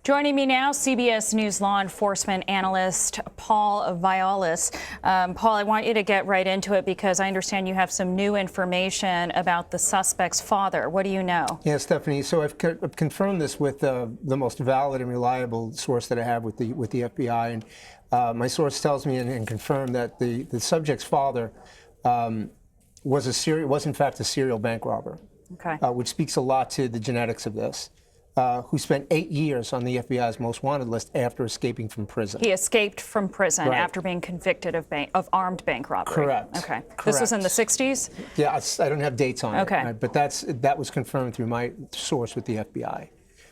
Joining me now, CBS News law enforcement analyst Paul Viollis. Paul, I want you to get right into it because I understand you have some new information about the suspect's father. What do you know? Yeah, Stephanie. So I've confirmed this with the most valid and reliable source that I have with the FBI, and my source tells me and confirmed that the subject's father was in fact a serial bank robber. Okay. Which speaks a lot to the genetics of this. Who spent 8 years on the FBI's most wanted list after escaping from prison. He escaped from prison Right. after being convicted of armed bank robbery. Correct. Okay. Correct. This was in the 60s? Yeah, I don't have dates on Okay. it. Right? But that was confirmed through my source with the FBI.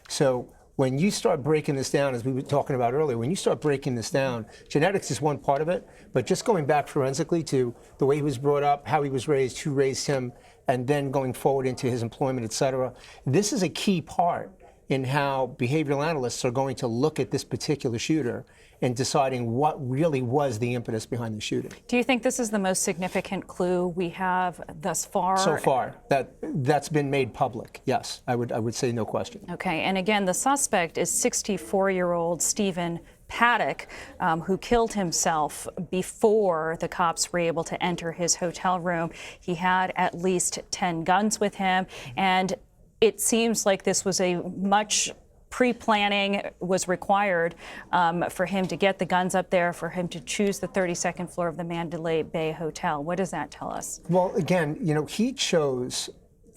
So when you start breaking this down, as we were talking about earlier, when you start breaking this down, genetics is one part of it, but just going back forensically to the way he was brought up, how he was raised, who raised him, and then going forward into his employment, et cetera, this is a key part in how behavioral analysts are going to look at this particular shooter and deciding what really was the impetus behind the shooting. Do you think this is the most significant clue we have thus far? So far, that's been made public, yes. I would say no question. Okay, and again, the suspect is 64-year-old Stephen Paddock, who killed himself before the cops were able to enter his hotel room. He had at least 10 guns with him, and it seems like this was a much pre-planning was required for him to get the guns up there, for him to choose the 32nd floor of the Mandalay Bay Hotel. What does that tell us? Well, again, he chose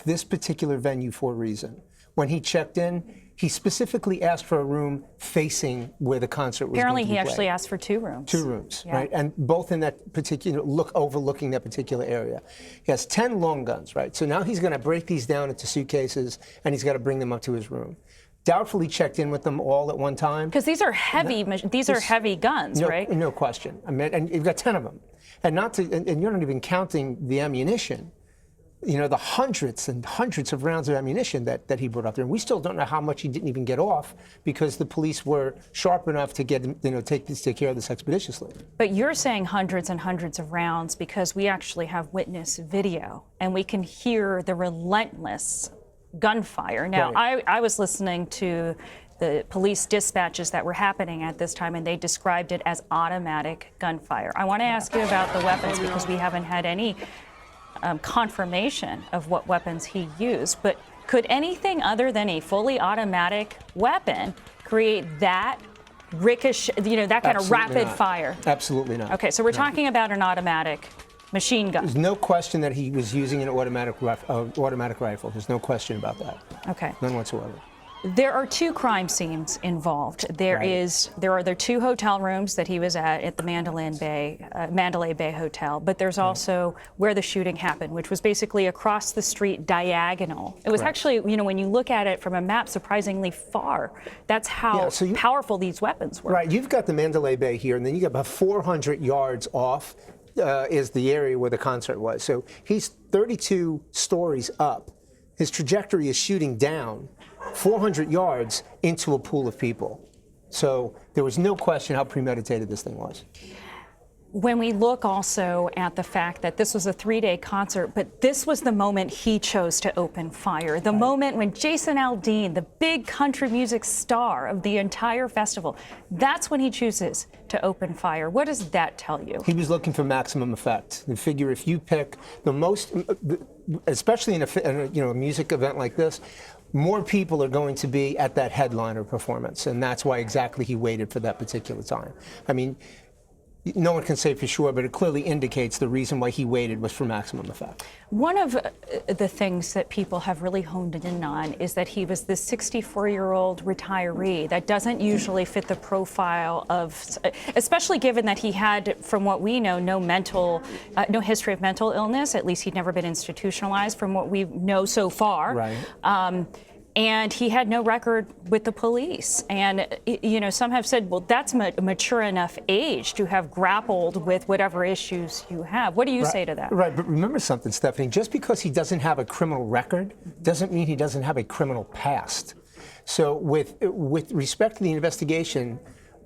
this particular venue for a reason. When he checked in, he specifically asked for a room facing where the concert was Apparently, going to he be played. actually asked for 2 rooms. 2 rooms, Yeah. right? And both in that particular, overlooking that particular area. He has 10 long guns, right? So now he's going to break these down into suitcases, and he's got to bring them up to his room. Doubtfully checked in with them all at one time. Because these are heavy, heavy guns, right? No question. I mean, and you've got 10 of them. And you're not even counting the ammunition. The hundreds and hundreds of rounds of ammunition that he brought up there. And we still don't know how much he didn't even get off because the police were sharp enough to get him, take care of this expeditiously. But you're saying hundreds and hundreds of rounds because we actually have witness video and we can hear the relentless gunfire. Now, Right. I was listening to the police dispatches that were happening at this time, and they described it as automatic gunfire. I want to ask you about the weapons because we haven't had any confirmation of what weapons he used, but could anything other than a fully automatic weapon create that ricochet, that kind of rapid fire? Absolutely not. Okay, so we're talking about an automatic machine gun. There's no question that he was using an automatic rifle. There's no question about that. Okay. None whatsoever. There are 2 crime scenes involved. There are the 2 hotel rooms that he was at the Mandalay Bay Hotel, but there's also where the shooting happened, which was basically across the street diagonal. It was actually, when you look at it from a map, surprisingly far. That's how powerful these weapons were. Right, you've got the Mandalay Bay here, and then you got about 400 yards off is the area where the concert was. So he's 32 stories up. His trajectory is shooting down 400 yards into a pool of people. So there was no question how premeditated this thing was. When we look also at the fact that this was a 3-day concert, but this was the moment he chose to open fire, the moment when Jason Aldean, the big country music star of the entire festival, that's when he chooses to open fire. What does that tell you? He was looking for maximum effect. And figure if you pick the most, especially in a music event like this, more people are going to be at that headliner performance, and that's why exactly he waited for that particular time. I mean, no one can say for sure, but it clearly indicates the reason why he waited was for maximum effect. One of the things that people have really honed in on is that he was this 64-year-old retiree that doesn't usually fit the profile of, especially given that he had, from what we know, no history of mental illness. At least he'd never been institutionalized from what we know so far. Right. And he had no record with the police. And, some have said, well, that's a mature enough age to have grappled with whatever issues you have. What do you say to that? Right, but remember something, Stephanie. Just because he doesn't have a criminal record doesn't mean he doesn't have a criminal past. So with respect to the investigation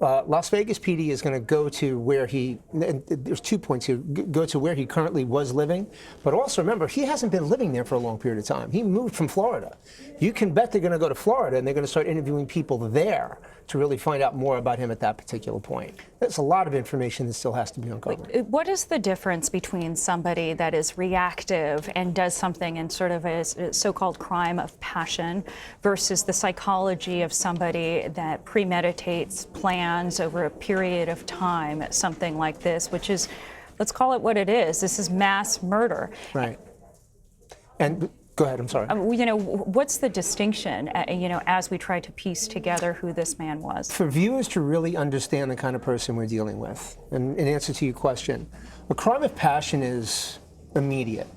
Las Vegas PD is going to go to where there's 2 points here, go to where he currently was living, but also remember, he hasn't been living there for a long period of time. He moved from Florida. You can bet they're going to go to Florida and they're going to start interviewing people there to really find out more about him at that particular point. There's a lot of information that still has to be uncovered. What is the difference between somebody that is reactive and does something in sort of a so-called crime of passion versus the psychology of somebody that premeditates, plans over a period of time, something like this, which is, let's call it what it is. This is mass murder. Right. And go ahead, I'm sorry. You know, what's the distinction, you know, as we try to piece together who this man was? For viewers to really understand the kind of person we're dealing with, and in answer to your question, a crime of passion is immediate.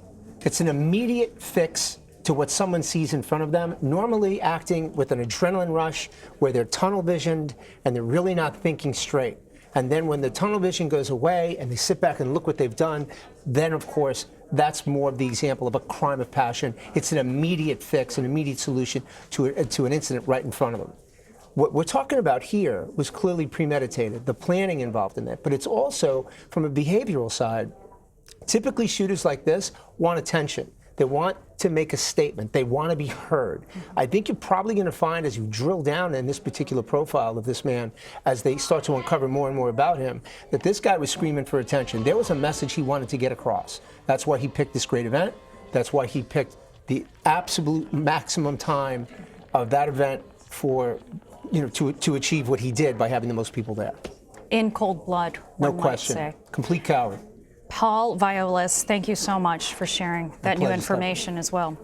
It's an immediate fix to what someone sees in front of them, normally acting with an adrenaline rush where they're tunnel visioned and they're really not thinking straight. And then when the tunnel vision goes away and they sit back and look what they've done, then of course, that's more of the example of a crime of passion. It's an immediate fix, an immediate solution to an incident right in front of them. What we're talking about here was clearly premeditated, the planning involved in that, but it's also, from a behavioral side, typically shooters like this want attention. They want to make a statement. They want to be heard. I think you're probably going to find, as you drill down in this particular profile of this man, as they start to uncover more and more about him, that this guy was screaming for attention. There was a message he wanted to get across. That's why he picked this great event. That's why he picked the absolute maximum time of that event for, you know, to achieve what he did by having the most people there. In cold blood, No one question. might say. Complete coward. Paul Viollis, thank you so much for sharing that new information as well.